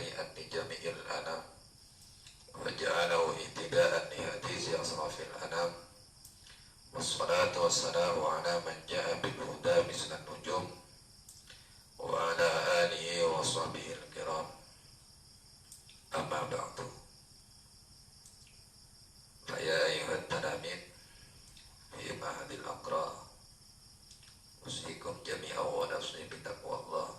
هنيئا لجميع الأنام وجعله اهتداء لحديث أشرف الأنام والصلاة والسلام على من جاء بالهدى مثل النجوم وعلى آله وصحبه الكرام أما بعد فيا أيها التلاميذ في معهد الأقراء أوصيكم جميعا ونفسي بتقوى الله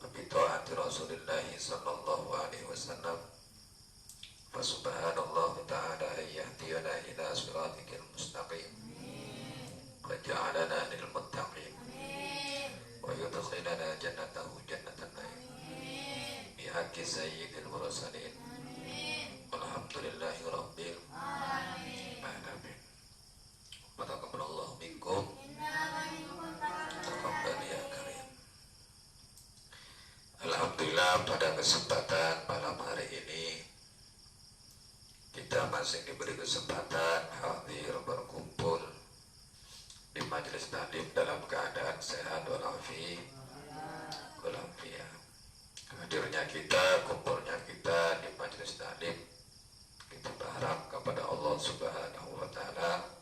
وبطاعة رسول الله صلى الله عليه وسلم فسبحان الله تعالى أن يهدينا إلى صراطك المستقيم وجعلنا للمتقين ويدخلنا جنته جنة النعيم بحق سيد المرسلين والحمد لله رب العالمين. تقبل الله منكم taqabbal ya karim. Alhamdulillah, pada kesempatan malam hari ini kita masih diberi kesempatan hadir berkumpul di majelis taklim dalam keadaan sehat walafiat. Hadirnya kita, kumpulnya kita di majelis taklim, kita berharap kepada Allah Subhanahu wa taala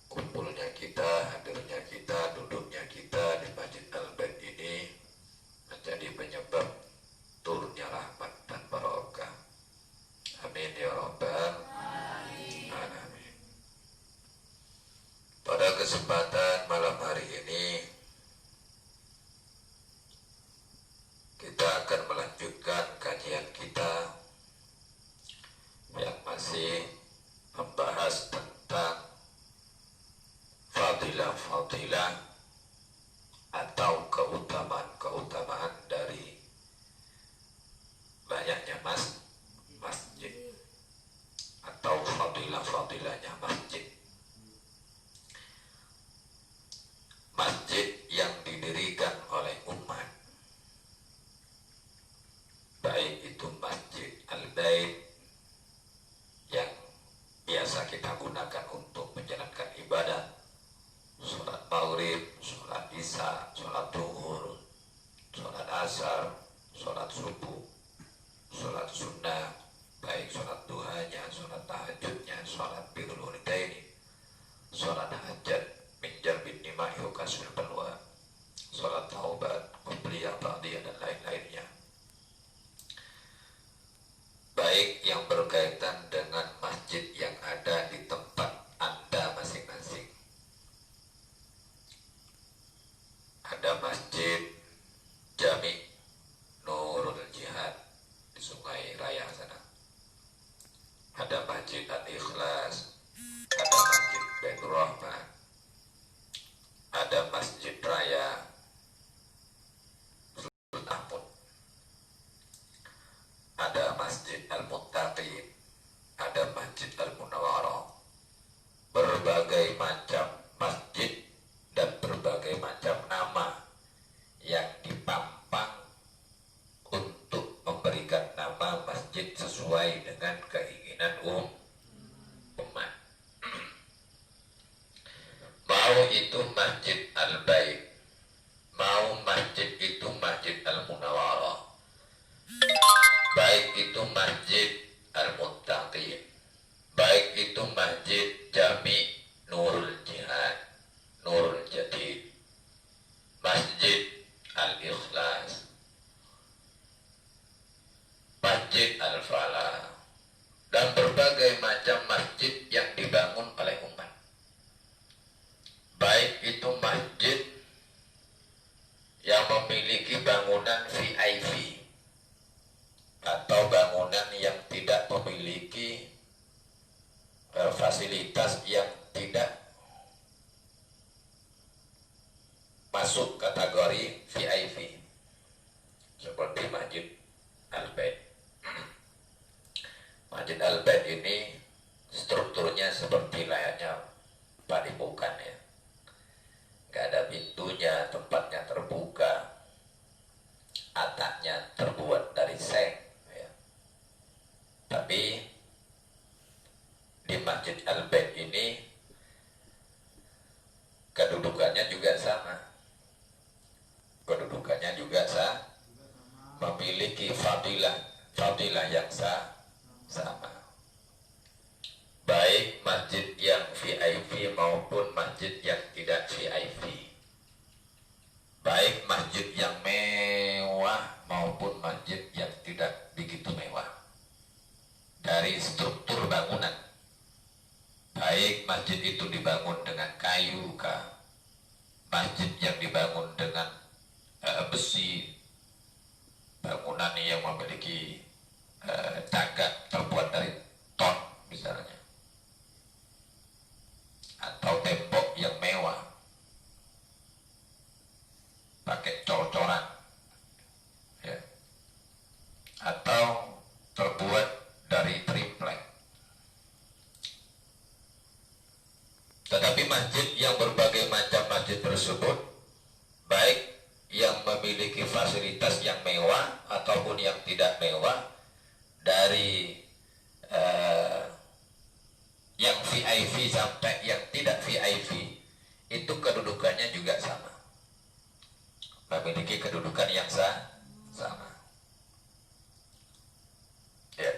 kumpulnya kita, hadirnya kita, duduknya kita di Masjid Al-Bait ini menjadi penyebab turunnya rahmat dan barokah. Amin ya rabbal alamin. Pada kesempatan malam hari ini kita akan melanjutkan kajian kita yang masih membahas tentang fadilah-fadilah atau keutamaan-keutamaan dari banyaknya masjid atau fadilah-fadilahnya masjid. Masjid yang didirikan oleh umat, baik itu Masjid Al-Bait yang biasa kita gunakan untuk menjalankan ibadah, sholat maghrib, sholat isya, sholat duhur, sholat asar, sholat subuh, sholat sunnah, baik sholat duhanya, sholat tahajudnya, sholat birrul walidaini, sholat hajat, minjal bin nimai hukasul balwa, sholat taubat, kubliyah, ba'diyah dan lain-lainnya, baik yang berkaitan dengan masjid yang ada di tempat Anda masing-masing. Ada Masjid Jami Nurul Jihad di Sungai Raya sana, ada Masjid Al-Ikhlas, ada Masjid Baitur Rahman, ada Masjid Raya Sultan, ada Masjid Al-Muttaqin, ada Masjid Al-Munawwarah. Berbagai macam masjid dan berbagai macam nama yang dipampang untuk memberikan nama masjid sesuai dengan keinginan umat. Mau itu Masjid Al-Bait, mau masjid itu Masjid Al-Munawwarah, baik itu Masjid Al-Muttaqin, baik itu Masjid Jami Nurul Jihad, Nurul Jadid, Masjid Al-Ikhlas, Masjid Al-Falah, dan berbagai macam masjid yang dibangun oleh umat. Baik itu masjid yang memiliki bangunan VIP atau bangunan yang tidak memiliki fasilitas yang tidak masuk kategori VIP, seperti Masjid Al-Bait. Masjid Al-Bait ini strukturnya seperti layaknya padepokan ya, nggak ada pintunya, tempatnya terbuka, atapnya terbuat dari seng ya. Tapi di Masjid Al-Bait ini kedudukannya juga sama. Kedudukan memiliki fadilah yang sama. Baik masjid yang VIP maupun masjid yang tidak VIP. Baik masjid yang mewah maupun masjid yang tidak begitu mewah. Dari struktur bangunan, baik masjid itu dibangun dengan kayu kah, masjid yang dibangun dengan besi, bangunan yang memiliki cagak terbuat dari ton misalnya, atau tembok yang mewah pakai cor-coran, ya, atau terbuat dari triplek. Tetapi masjid yang berbagai macam masjid tersebut, baik yang memiliki fasilitas yang mewah ataupun yang tidak mewah, dari yang VIP sampai yang tidak VIP, itu kedudukannya juga sama, memiliki kedudukan yang sama. Ya.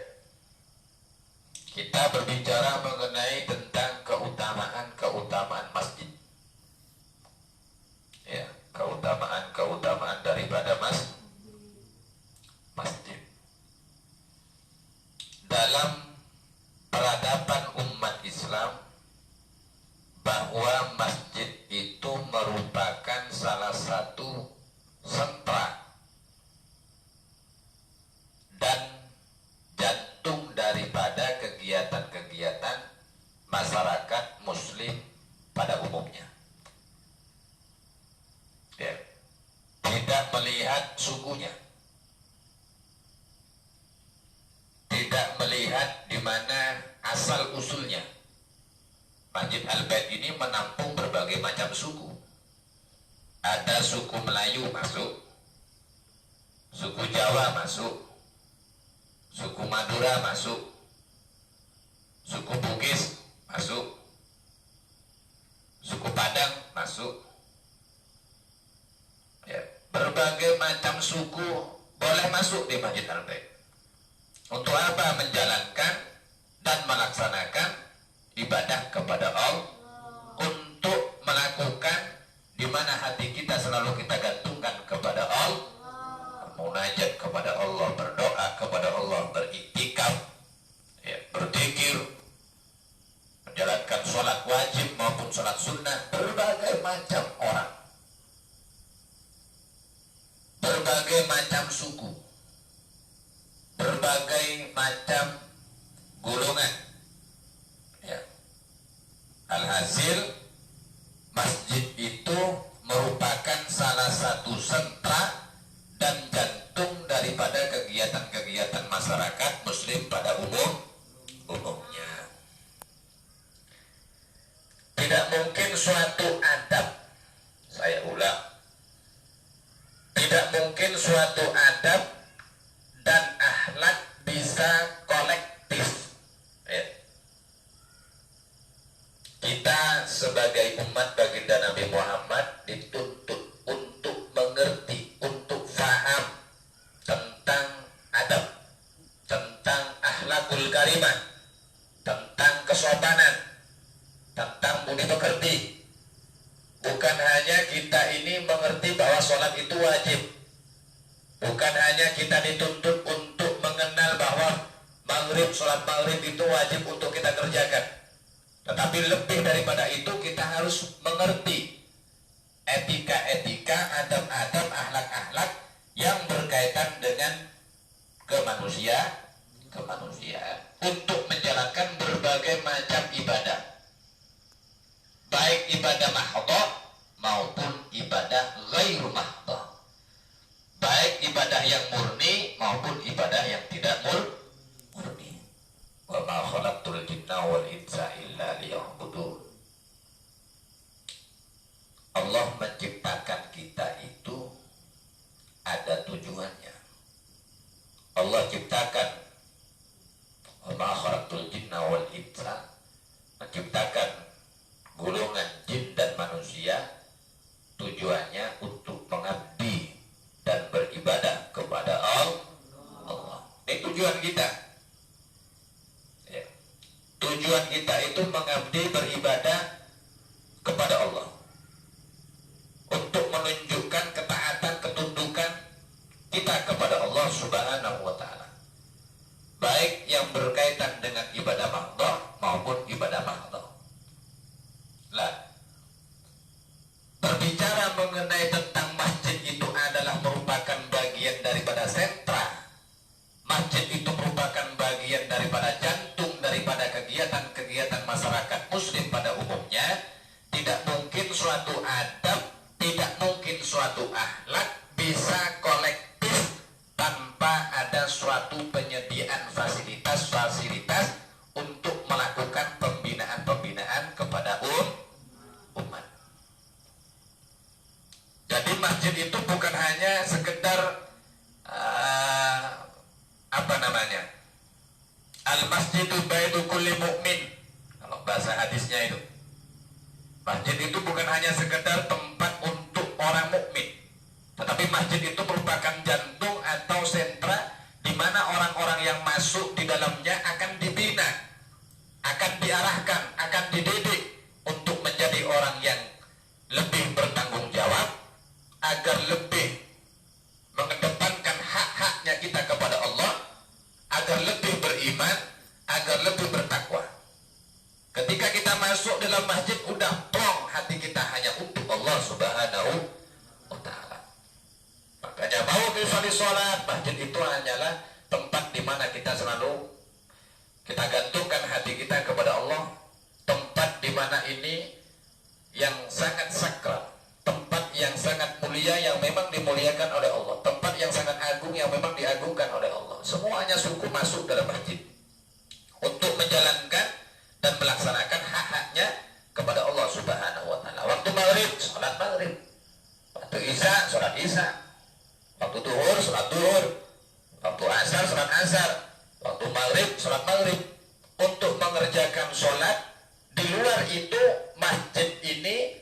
Kita berbicara mengenai tentang keutamaan masjid. Ya, keutamaan daripada masjid. Dalam peradaban umat Islam, bahwa masjid itu merupakan salah satu sentra dan jantung daripada kegiatan-kegiatan masyarakat muslim pada umumnya. Ya. Tidak melihat sukunya, tidak melihat di mana asal usulnya. Masjid Al-Bait ini menampung berbagai macam suku. Ada suku Melayu masuk, suku Jawa masuk, suku Madura masuk, suku Bugis masuk, suku Padang masuk. Ya, berbagai macam suku boleh masuk di Masjid Al-Bait. Untuk apa? Menjalankan dan melaksanakan ibadah kepada Allah, untuk melakukan di mana hati kita selalu kita gantungkan kepada Allah, munajat kepada Allah, berdoa kepada Allah, beriktikaf, ya, berzikir, menjalankan sholat wajib maupun sholat sunnah. Berbagai macam orang, berbagai macam suku, berbagai macam golongan. Ya. Alhasil, masjid itu merupakan salah satu sentra dan jantung daripada kegiatan-kegiatan masyarakat muslim pada umumnya. Tidak mungkin suatu adab, saya ulang, tidak mungkin suatu adab dan akhlak bisa kolektif. Ya. Kita sebagai umat baginda Nabi Muhammad dituntut untuk mengerti, untuk faham tentang adab, tentang akhlakul karimah, tentang kesopanan, tentang budi pekerti. Bukan hanya kita ini mengerti bahwa sholat itu wajib, bukan hanya kita dituntut untuk mengenal bahwa sholat maghrib itu wajib untuk kita kerjakan, tetapi lebih daripada itu kita harus mengerti etika-etika, adab-adab, akhlak-akhlak yang berkaitan dengan kemanusiaan untuk menjalankan berbagai macam ibadah, baik ibadah mahdhah maupun ibadah ghairu mahdhah, baik ibadah yang murni maupun ibadah yang tidak murni. Wa ma khalaqtul jinna wal insa illa liya'budun. Allah menciptakan kita itu ada tujuannya. Allah ciptakan, wa ma khalaqtul jinna wal insa, menciptakan golongan jin dan manusia tujuannya untuk mengabdi dan beribadah kepada Allah kita. Ya. Tujuan kita itu mengabdi beribadah kepada Allah, untuk menunjukkan ketaatan, ketundukan kita kepada Allah Subhanahu wa Ta'ala, baik yang berkaitan dengan ibadah mahdhah maupun ibadah mahdhah. Lah, berbicara mengenai tentang masjid itu adalah merupakan bagian daripada sentra. Masjid itu merupakan bagian daripada jantung daripada kegiatan-kegiatan masyarakat muslim pada umumnya. Tidak mungkin suatu adab, tidak mungkin suatu akhlak bisa kolektif tanpa ada suatu penyediaan fasilitas-fasilitas untuk melakukan pembinaan-pembinaan kepada umat. Jadi masjid itu bukan hanya sekedar al-masjidu baitu kulli mu'min, kalau bahasa hadisnya itu. Masjid itu bukan hanya sekedar tempat untuk orang mukmin, tetapi masjid itu merupakan jantung atau sentra di mana orang-orang yang masuk di dalamnya akan dibina, akan diarahkan, akan dididik untuk menjadi orang yang lebih bertanggung jawab, agar lebih mengedepankan hak-haknya kita kepada Allah, agar lebih beriman, agar lebih bertakwa. Ketika kita masuk dalam masjid, udah plong hati kita hanya untuk Allah Subhanahu wa Ta'ala. Makanya mau misalnya sholat, masjid itu hanyalah tempat di mana kita selalu kita gantungkan hati kita kepada Allah, tempat di mana ini yang sangat sakral, tempat yang sangat mulia yang memang dimuliakan oleh Allah, tempat yang sangat agung yang memang diagungkan oleh Allah. Semuanya suku masuk dalam masjid untuk menjalankan dan melaksanakan hak-haknya kepada Allah Subhanahu wa Ta'ala. Waktu maghrib, sholat maghrib. Waktu isya, sholat isya. Waktu duhur, sholat duhur. Waktu asar, sholat asar. Waktu maghrib, sholat maghrib. Untuk mengerjakan sholat, di luar itu masjid ini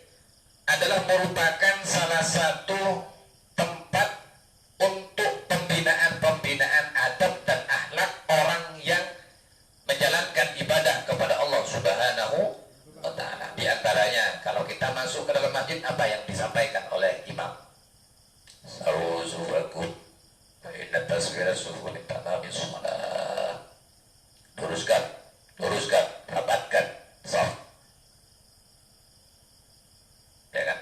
adalah merupakan salah satu tempat untuk pembinaan adab dan akhlak orang yang menjalankan ibadah kepada Allah Subhanahu wa Ta'ala. Di antaranya kalau kita masuk ke dalam masjid, apa yang disampaikan oleh imam? Sawu sufakum fa inna tasghira sufun tamami shalah. Luruskan, rapatkan shaf. Ya kan?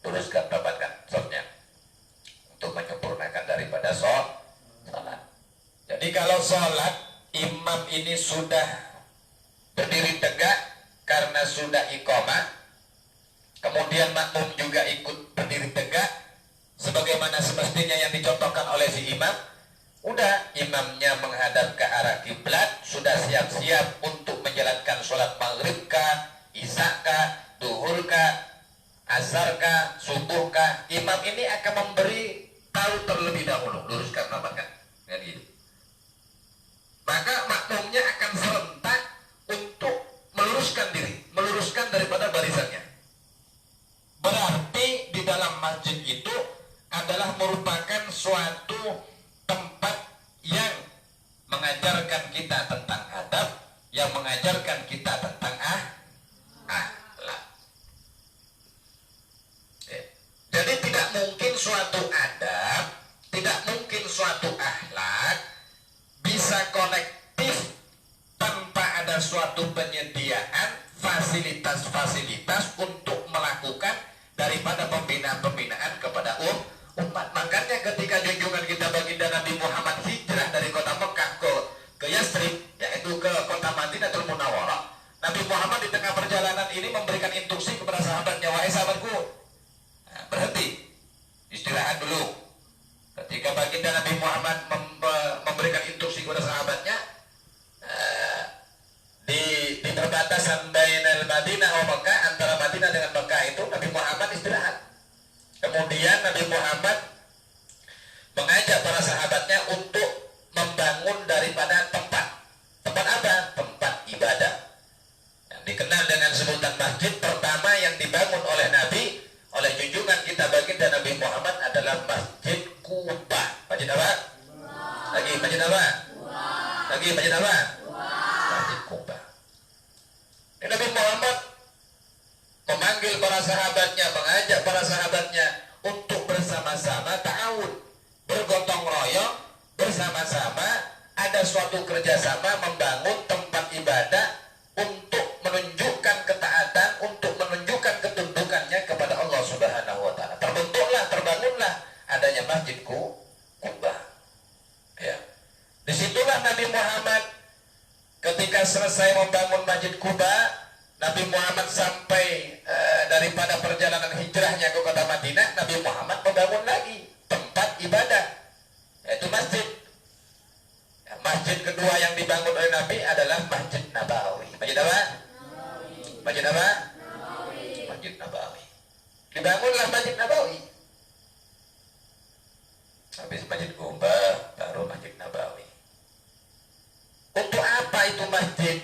Luruskan, rapatkan shafnya untuk menyempurnakan daripada salat. Jadi kalau salat, imam ini sudah berdiri tegak karena sudah iqamah, kemudian makmum juga ikut berdiri tegak sebagaimana semestinya yang dicontohkan oleh si imam. Udah, imamnya menghadap ke arah kiblat, sudah siap-siap untuk menjalankan sholat maghrib kah, isya kah, duhur kah, asar kah, subuh kah. Imam ini akan memberi tahu terlebih dahulu, luruskan, rapatkan, kan gitu. Maka makmumnya akan serentak untuk meluruskan diri, meluruskan daripada barisannya. Berarti di dalam masjid itu adalah merupakan suatu tempat yang mengajarkan kita tentang adab, yang mengajarkan kita tentang akhlak. Jadi tidak mungkin suatu adab, tidak mungkin suatu akhlak bisa kolektif tanpa ada suatu penyediaan fasilitas-fasilitas untuk melakukan daripada pembinaan-pembinaan kepada umat. Makanya ketika junjungan kita baginda Nabi Muhammad hijrah dari kota Mekah ke Yathrib, yaitu ke kota Madinatul Munawwarah, Nabi Muhammad di tengah perjalanan ini memberikan instruksi kepada sahabatnya, wahai sahabatku, berhenti, istirahat dulu. Ketika baginda Nabi Muhammad memberikan instruksi kepada sahabatnya, di perbatasan bainal Madinah wa Mekah, antara Madinah dengan Mekah itu Nabi Muhammad istirahat. Kemudian Nabi Muhammad mengajak para sahabatnya untuk membangun daripada tempat apa? Tempat ibadah yang dikenal dengan sebutan masjid. Pertama yang dibangun oleh Nabi, oleh junjungan kita baginda Nabi Muhammad adalah Masjid Kubah. Masjid apa? Lagi, Masjid Masjid apa? Lagi masjid apa? Masjid Kuba. Nabi Muhammad memanggil para sahabatnya, mengajak para sahabatnya untuk bersama-sama ta'awun, bergotong royong, bersama-sama ada suatu kerjasama membangun tempat ibadah untuk menunjukkan ketaatan, untuk menunjukkan ketundukannya kepada Allah Subhanahu wa Ta'ala. Terbangunlah adanya Masjid Kuba. Ya. Disitulah Nabi Muhammad ketika selesai membangun Masjid Kuba, Nabi Muhammad sampai daripada perjalanan hijrahnya ke kota Madinah, Nabi Muhammad membangun lagi tempat ibadah, yaitu masjid. Masjid kedua yang dibangun oleh Nabi adalah Masjid Nabawi. Masjid apa? Masjid apa? Masjid Nabawi. Dibangunlah Masjid Nabawi. Habis Masjid Kuba, baru Masjid Nabawi. Untuk apa itu masjid?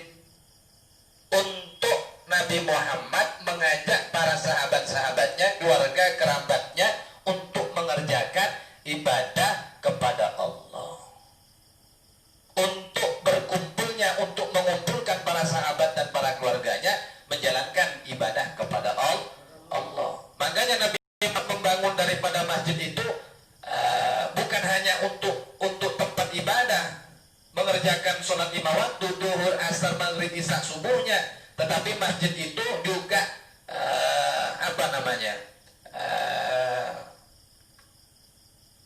Untuk Nabi Muhammad mengajak para sahabat-sahabatnya, keluarga kerabatnya untuk mengerjakan ibadah kepada Allah. Untuk berkumpulnya, untuk mengumpulkan para sahabat dan para keluarganya menjalankan ibadah kepada Allah. Makanya Nabi Muhammad membangun daripada masjid itu bukan hanya untuk tempat ibadah, mengerjakan sholat 5 waktu, duhur, asar, maghrib, isya, subuhnya, tetapi masjid itu juga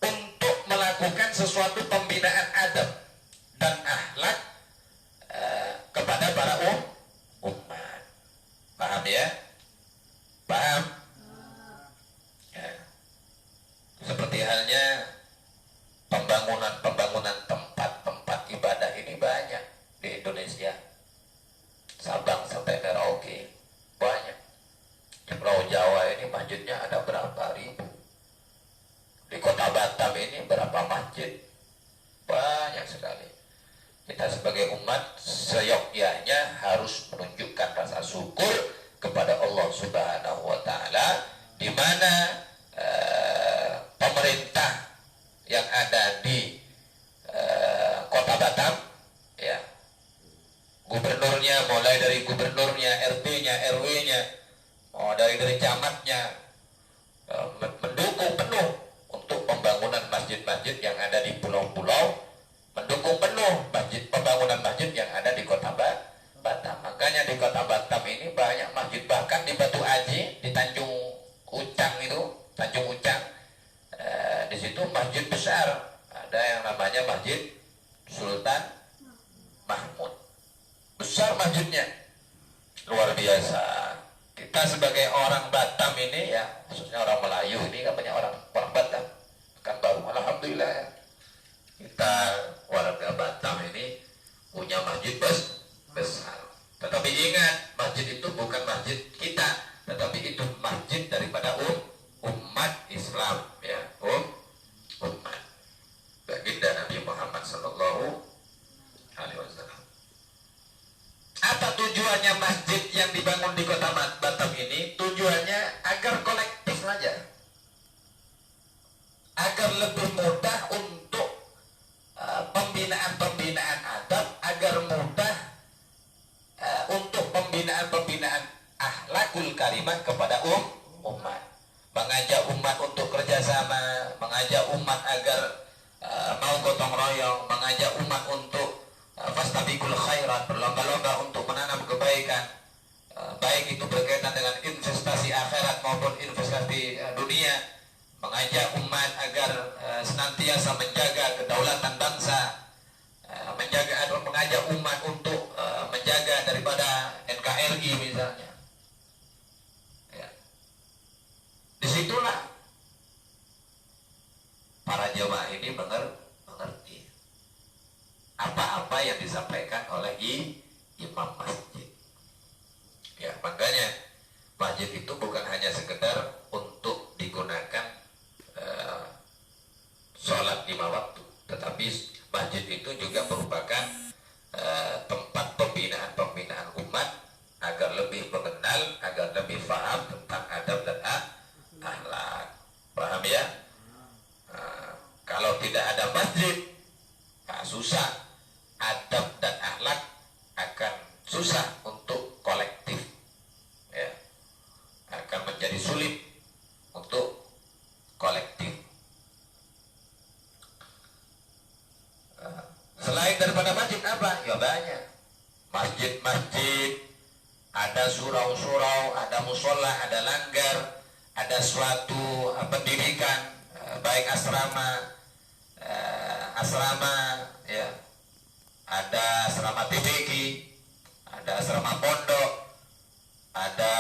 untuk melakukan sesuatu pembinaan adab dan akhlak kepada para umat. Paham ya? Paham? Ya. Seperti halnya pembangunan tempat ibadah ini banyak di Indonesia. Sabang sampai Merauke banyak. Di Pulau Jawa ini masjidnya ada berapa ribu. Di kota Batam ini berapa masjid? Banyak sekali. Kita sebagai umat seyogyanya harus menunjukkan rasa syukur kepada Allah Subhanahu wa Ta'ala, di mana pemerintah yang ada di kota Batam, ya, gubernurnya, mulai dari gubernurnya, RT-nya, RW-nya, dari camatnya, mendukung penuh untuk pembangunan masjid-masjid yang ada di pulau-pulau, mendukung penuh pembangunan masjid yang ada di kota Batam. Makanya di kota Batam ini banyak masjid, bahkan di Batu Aji, di Tanjung Ucang itu, Tanjung Ucang, di situ masjid besar, ada yang namanya Masjid Sultan Mahmud. Besar masjidnya, luar biasa. Kita sebagai orang Batam ini, ya, khususnya orang Melayu ini kan banyak orang Batam, kan baru, alhamdulillah ya. Kita warga Batam ini punya masjid besar. Tetapi ingat, masjid itu bukan masjid kita, tetapi itu masjid daripada umat Islam, ya, umat baginda Nabi Muhammad sallallahu alaihi wasallam. Apa tujuannya masjid yang dibangun di kota Batam ini? Tujuannya agar kolektif saja, agar lebih mudah untuk pembinaan adab, agar mudah untuk pembinaan akhlakul karimah kepada umat, mengajak umat untuk kerjasama, mengajak umat agar mau gotong royong, mengajak umat untuk fastabiqul khairat, berlomba-lomba untuk menanam kebaikan, baik itu berkaitan dengan investasi akhirat maupun investasi dunia, mengajak umat agar senantiasa menjaga kedaulatan bangsa, mengajak umat untuk menjaga daripada NKRI misalnya. Ya. Disitulah para jemaah ini mengerti apa-apa yang disampaikan oleh imam masjid. Ya, makanya masjid itu bukan hanya sekedar untuk digunakan sholat 5 waktu, tetapi masjid itu juga merupakan tempat pembinaan umat agar lebih mengenal, agar lebih paham tentang adab dan akhlak. Paham ya? Kalau tidak ada masjid, susah. ada surau-surau, ada musola, ada langgar, ada suatu pendidikan, baik asrama, ya, ada asrama PBG, ada asrama pondok, ada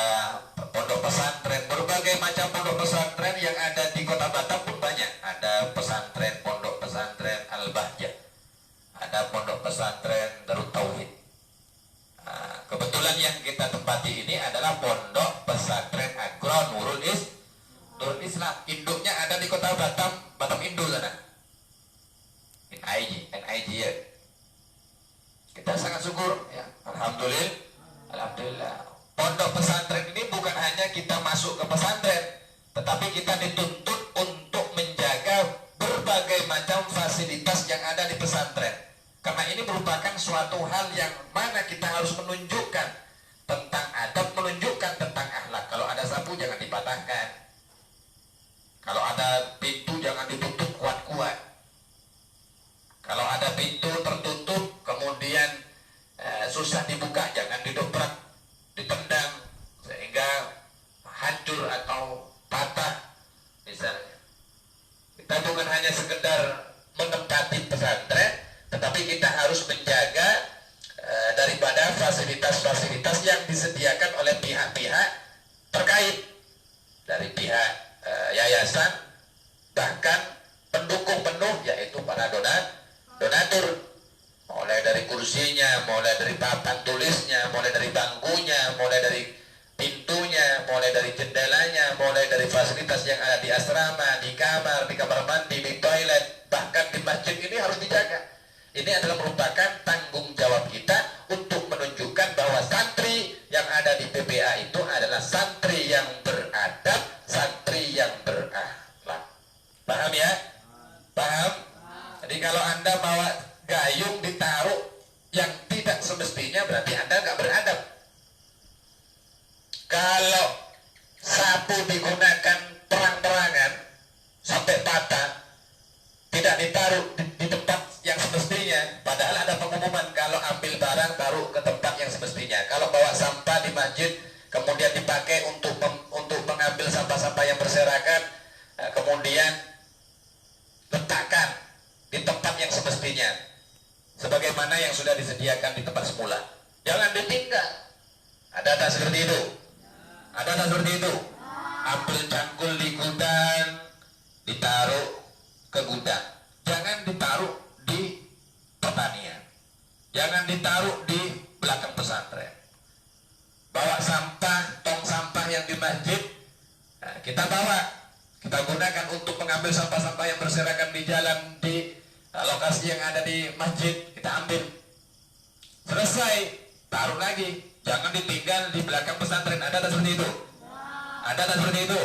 pondok pesantren, berbagai macam pondok pesantren yang ada di Kota Batam pun banyak. Ada pesantren, pondok pesantren Al-Bahjah, ada pondok pesantren Darut Tauhid. Nah, kebetulan yang kita tempati ini adalah pondok pesantren Agro Nurul Islam. Induknya ada di Kota Batam, Batam Indul sana. NIG ya. Kita sangat syukur ya. Alhamdulillah. Pondok pesantren ini bukan hanya kita masuk ke pesantren, tetapi kita dituntut untuk menjaga berbagai macam fasilitas yang ada di pesantren. Karena ini merupakan suatu hal yang mana kita harus menunjukkan tentang adab, menunjukkan tentang akhlak. Kalau ada sapu jangan dipatahkan. Kalau ada pintu jangan ditutup kuat-kuat. Kalau ada pintu tertutup kemudian susah dibuka, jangan didobrak, ditendang sehingga hancur atau patah misalnya. Kita bukan hanya sekedar menempati pesantren, tetapi kita harus menjaga daripada fasilitas-fasilitas yang disediakan oleh pihak-pihak terkait, dari pihak yayasan, bahkan pendukung penuh yaitu para donatur, mulai dari kursinya, mulai dari papan tulisnya, mulai dari bangkunya, mulai dari pintunya, mulai dari jendelanya, mulai dari fasilitas yang ada di asrama, di kamar mandi, di toilet, bahkan di masjid ini harus dijaga. Ini adalah merupakan tanggung jawab kita untuk menunjukkan bahwa santri yang ada di PPA itu adalah santri yang beradab, santri yang berakhlak. Paham ya? Paham? Jadi kalau Anda bawa gayung ditaruh yang tidak semestinya, berarti Anda nggak beradab. Kalau sapu digunakan terang-terangan sampai patah, tidak ditaruh di tempat yang semestinya, padahal ada pengumuman kalau ambil barang taruh ke tempat yang semestinya. Kalau bawa sampah di masjid kemudian dipakai untuk mengambil sampah-sampah yang berserakan, kemudian letakkan di tempat yang semestinya sebagaimana yang sudah disediakan di tempat semula. Jangan ditinggal. Ada tak seperti itu? Ada tak seperti itu? Ambil cangkul di gudang, ditaruh ke gudang. Jangan ditaruh di pertanian. Jangan ditaruh di belakang pesantren. Bawa sampah, tong sampah yang di masjid, nah, kita bawa. Kita gunakan untuk mengambil sampah-sampah yang berserakan di jalan, di lokasi yang ada di masjid, kita ambil. Selesai, taruh lagi. Jangan ditinggal di belakang pesantren. Ada tak seperti itu? Ada tak seperti itu?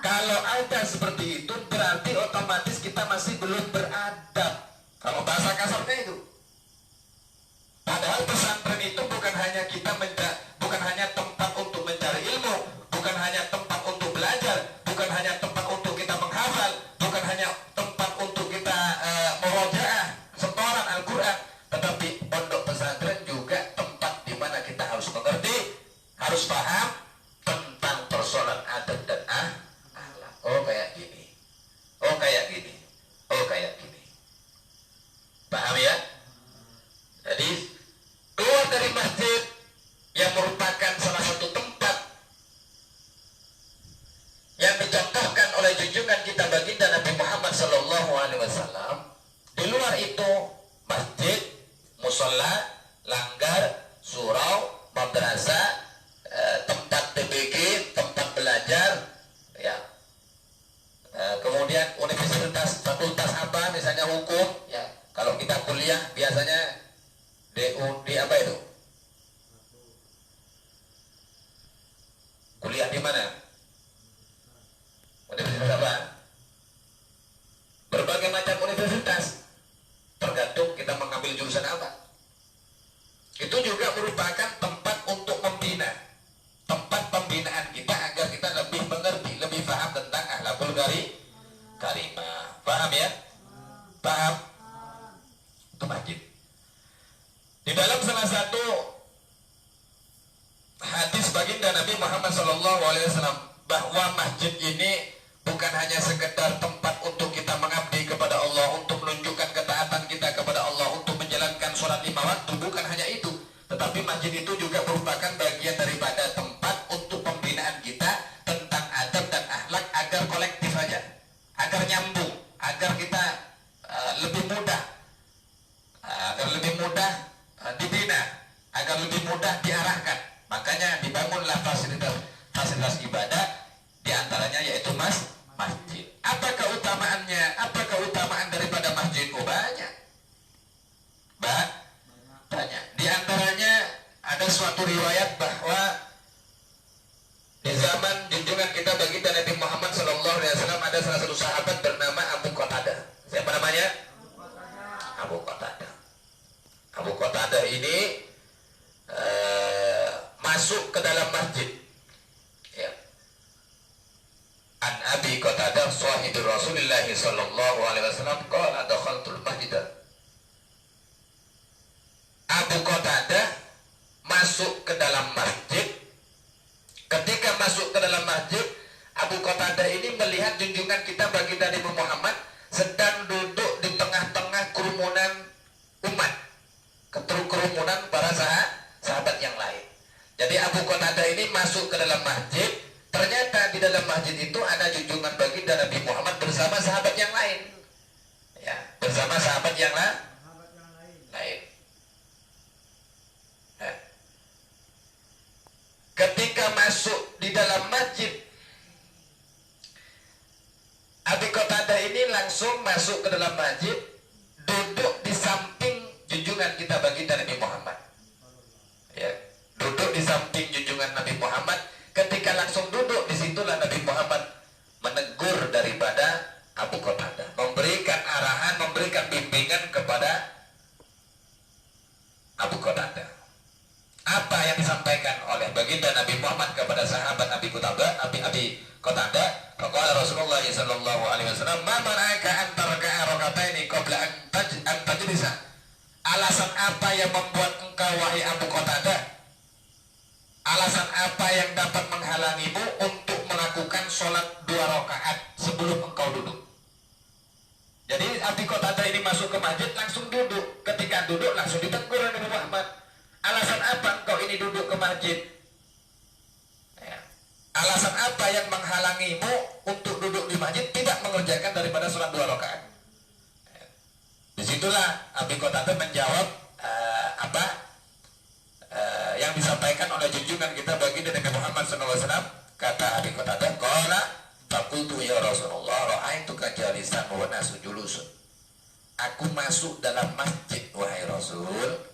Kalau ada seperti itu, berarti otomatis kita masih belum beradab. Kalau bahasa kasarnya itu. Padahal pesantren itu bukan hanya bukan hanya tempat untuk mencari ilmu, bukan hanya tempat untuk belajar, bukan hanya tempat untuk kita menghafal, bukan hanya tempat untuk kita murojaah, setoran Al-Quran, tetapi pondok pesantren juga tempat di mana kita harus mengerti, harus paham tentang persoalan adab dan akhlak. Oh kayak gini, oh kayak gini, oh kayak gini. Paham ya? Jadi keluar dari masjid yang merupakan salah satu tempat yang dicontohkan oleh junjungan kita baginda Nabi Muhammad SAW. Di luar itu masjid, musola, langgar, surau, madrasah, tempat TBG, tempat belajar, ya. Kemudian universitas, fakultas apa, misalnya hukum, ya. Kalau kita kuliah biasanya di apa itu? Kuliah di mana? Universitas apa? Berbagai macam universitas, tergantung kita mengambil jurusan apa. Itu juga merupakan tempat untuk membina, tempat pembinaan kita agar kita lebih mengerti, lebih paham tentang akhlakul karimah. Paham ya? Paham? Itu masjid. Di dalam salah satu Nabi Muhammad SAW bahwa masjid ini bukan hanya sekedar tempat untuk kita mengabdi kepada Allah, untuk menunjukkan ketaatan kita kepada Allah, untuk menjalankan sholat 5 waktu, bukan hanya itu. Tetapi masjid itu juga merupakan bagian daripada tempat untuk pembinaan kita tentang adab dan akhlak agar kolektif saja, agar nyambung, agar kita lebih mudah, dibina, agar lebih mudah diarahkan. Makanya dibangunlah fasilitas ibadah, diantaranya yaitu masjid. Apa keutamaannya? Apa keutamaan daripada masjid? Oh, banyak. Banyak. Di antaranya ada suatu riwayat bahwa di zaman junjungan kita baginda Nabi Muhammad SAW ada salah satu sahabat bernama Abu Qatadah. Siapa namanya? Abu Qatadah. Abu Qatadah ini masuk ke dalam masjid. Ya. An Abi Qatadah sahibi Rasulullah sallallahu alaihi wasallam qala dakhaltul masjid. Abu Qatadah masuk ke dalam masjid. Ketika masuk ke dalam masjid, Abu Qatadah ini melihat junjungan kita baginda Nabi Muhammad sedang duduk di tengah-tengah kerumunan umat, kerumunan para sahabat yang lain. Jadi Abu Qatadah ini masuk ke dalam masjid. Ternyata di dalam masjid itu ada junjungan baginda Nabi Muhammad bersama sahabat yang lain. Ya, bersama sahabat yang lain. Ya. Ketika masuk di dalam masjid, Abu Qatadah ini langsung masuk ke dalam masjid, duduk di samping junjungan kita baginda Nabi Muhammad. Ya, duduk di samping junjungan Nabi Muhammad. Ketika langsung duduk, disitulah Nabi Muhammad menegur daripada Abu Qatadah, memberikan arahan, memberikan bimbingan kepada Abu Qatadah. Apa yang disampaikan oleh baginda Nabi Muhammad kepada sahabat Abi Qatadah? Faqala Rasulullah sallallahu alaihi wasallam, "Ma mana'aka an tarka'a rak'ataini qabla an tajlisa?" Alasan apa yang membuat engkau wahai Abu Qatadah? Alasan apa yang dapat menghalangimu untuk melakukan sholat 2 rakaat sebelum engkau duduk? Jadi Abu Qatadah ini masuk ke masjid langsung duduk. Ketika duduk langsung ditegur oleh Nabi Muhammad. Alasan apa engkau ini duduk ke masjid? Ya. Alasan apa yang menghalangimu untuk duduk di masjid tidak mengerjakan daripada sholat 2 rakaat? Ya. Disitulah Abu Qatadah menjawab yang disampaikan oleh junjungan kita baginda Nabi Muhammad SAW. Kata Abi Qatadah, qala faqultu ya Rasulullah ra'aituka jalisan wa nasu julusun. Aku masuk dalam masjid wahai Rasul.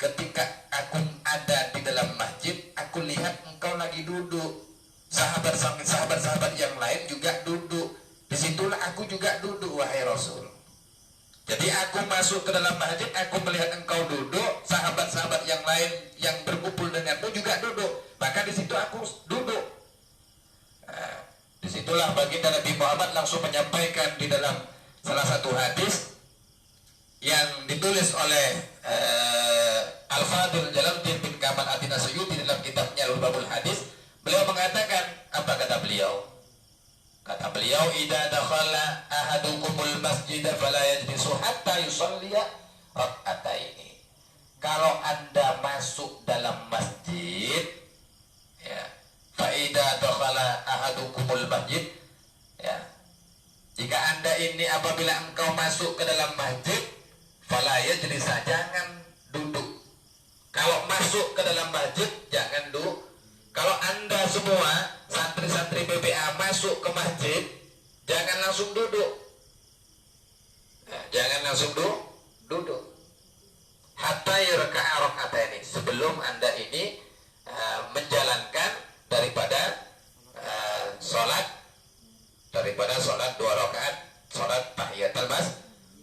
Ketika aku ada di dalam masjid, aku lihat engkau lagi duduk. Sahabat-sahabat yang lain juga duduk. Disitulah aku juga duduk wahai Rasul. Jadi aku masuk ke dalam masjid, aku melihat engkau duduk, sahabat-sahabat yang lain yang berkumpul denganmu juga duduk. Maka di situ aku duduk. Nah, disitulah baginda Nabi Muhammad langsung menyampaikan di dalam salah satu hadis yang ditulis oleh Al-Fadhil Jalaluddin bin Kamal Atin Asyuyuti dalam kitabnya Lubabul Hadis. Beliau mengatakan, apa kata beliau? Kata beliau, idza dakhala ahadukumul masjid fala yajlisu hatta yusalliya rak'ataini. Kalau Anda masuk dalam masjid, ya, fa idza dakhala ahadukumul masjid, ya. Jika Anda ini apabila engkau masuk ke dalam masjid, fala yajlisa, jangan duduk. Kalau masuk ke dalam masjid jangan duduk. Kalau Anda semua santri-santri BPA masuk ke masjid, jangan langsung duduk. Nah, jangan langsung duduk. Hatta yarka'a rak'ataini, sebelum Anda ini menjalankan daripada sholat 2 rakaat sholat tahiyatul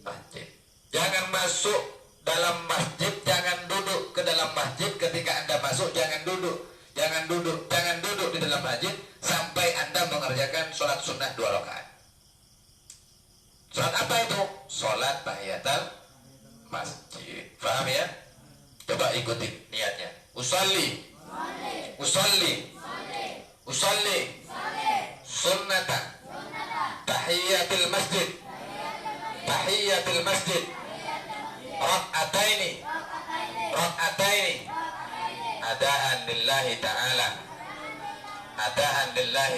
masjid. Jangan masuk dalam masjid, jangan duduk ke dalam masjid. Ketika Anda masuk jangan duduk. Jangan duduk di dalam masjid sampai Anda mengerjakan sholat sunnah 2 rakaat. Sholat apa itu? Sholat tahiyatul masjid. Paham ya? Coba ikutin niatnya. Usolli tahiyatil masjid rak'ataini adaan lillahi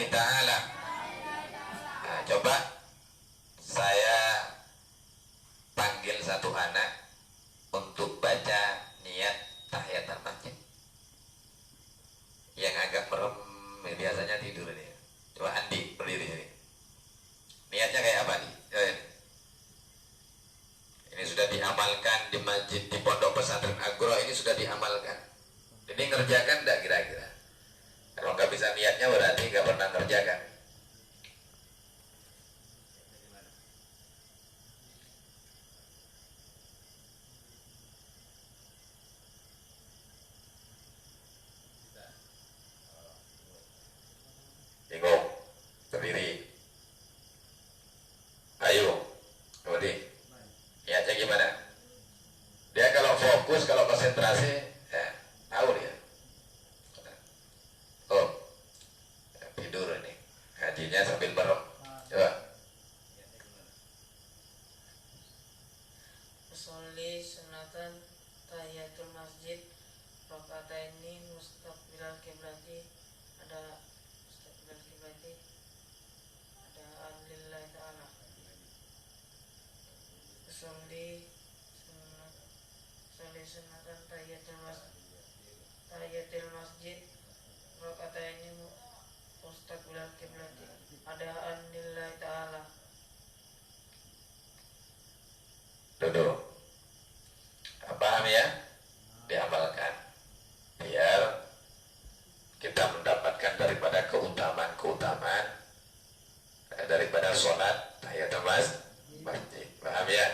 ta'ala. Nah, coba saya panggil satu anak untuk baca niat tahiyatul masjid. Yang agak merem biasanya tidur ini. Coba Andi berdiri sini. Niatnya kayak apa nih? Ini sudah diamalkan di masjid, di pondok pesantren Agro ini sudah diamalkan. Ini ngerjakan enggak kira-kira? Kalau nggak bisa niatnya berarti nggak pernah ngerjakan. Bingung, berdiri. Ayo, Rudi. Niatnya gimana? Dia kalau fokus, kalau konsentrasi, ya, tahu dia. Oh, tidur ini. Hajinya sambil merem. Coba. Usolli sunatan tahiyatul masjid raka'ataini mustaqbilal kiblati ada lillahi ta'ala. Usolli sunatan tahiyatul masjid raka'ataini mustaqbilal kiblati adaan lillahi ta'ala. Duduk. Paham ya? Diamalkan. Biar kita mendapatkan daripada keutamaan daripada sholat tahiyatul masjid. Paham ya?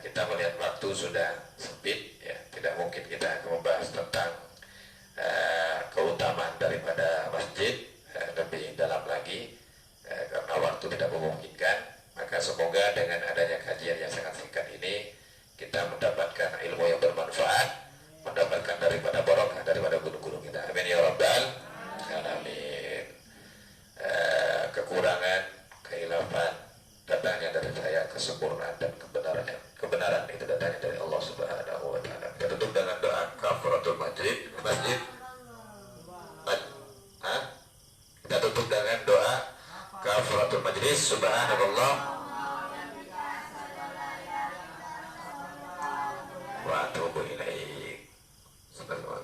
Kita melihat waktu sudah sempit ya, tidak mungkin kita akan membahas tentang keutamaan daripada masjid lebih dalam lagi karena waktu tidak memungkinkan. Maka semoga dengan adanya kajian yang sangat singkat ini kita mendapatkan ilmu yang bermanfaat, mendapatkan daripada barokah daripada guru-guru kita. Amin ya rabbal alamin. Kekurangan, kehilafan datangnya dari saya, kesempurnaan dan kebenaran itu datangnya dari Allah Subhanahu wa taala. Kita tutup dengan doa kafaratul masjid. Kita tutup dengan doa kafaratul majlis. Subhanallah wa atubu ilaik. Subhanallah.